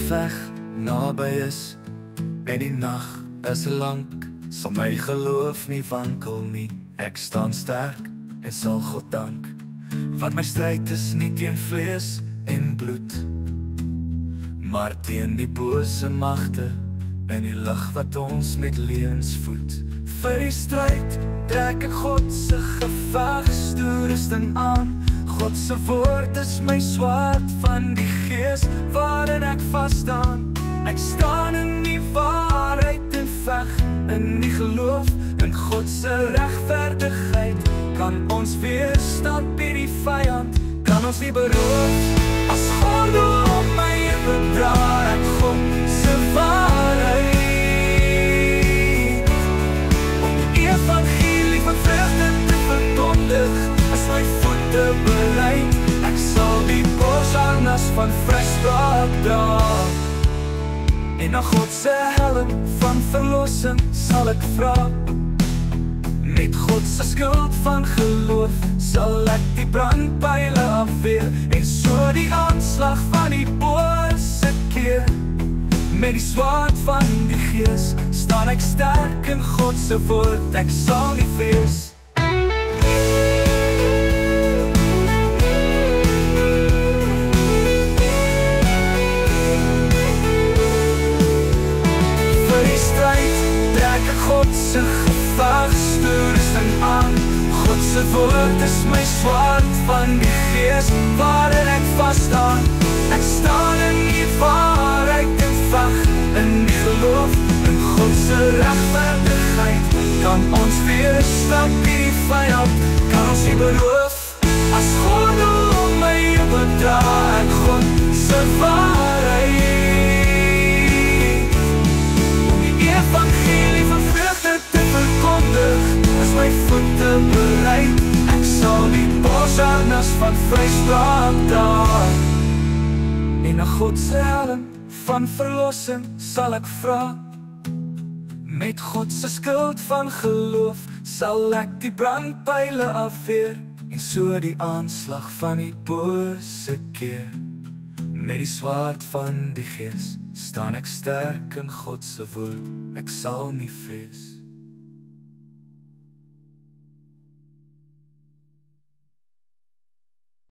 geveg naby is en die nag is lank, sal my geloof nie wankel nie. Ek staan sterk en sal God dank, want my stryd is nie teen vlees en bloed, maar teen die bose magte en die lig wat ons met leuns voed. Vir die stryd trek ek God se gevegstoerusting aan. God se woord is my swaard van die gees waarin ek vasstaan. Ek staan in die waarheid en veg in die geloof in God se regverdigheid. Kan ons weerstand by die vyand, kan ons nie beroof as gordel om my bedra ek God se waarheid. Om die evangelie van vreugde te verkondig, as my voete beleid, ek sal die borsharnas van vryspraak dra. En na God se helm van verlossing sal ek vra. Met God se skild van geloof sal ek die brandpyle afweer, en so die aanslag van die bose keer. Met die swaard van die gees staan ek sterk in God se woord, ek sal nie vrees. God se gevegstoerusting aan. God se woord is my swaard van die gees waarin ek vasstaan. Ek staan in die waarheid en veg in die geloof in God se regverdigheid. Kan ons weerstand by die vyand, kan ons nie beroof as gordel om my bedra ek God se waarheid. Om die evangelie van vreugde te verkondig, as my voete beleid, ek sal die borsharnas van vryspraak dra. En na God se helm van verlossing sal ek vra. Met God se skild van geloof sal ek die brandpyle afweer, en so die aanslag van die bose keer. Met die swaard van die gees staan ek sterk in God se woord, ek sal nie vrees.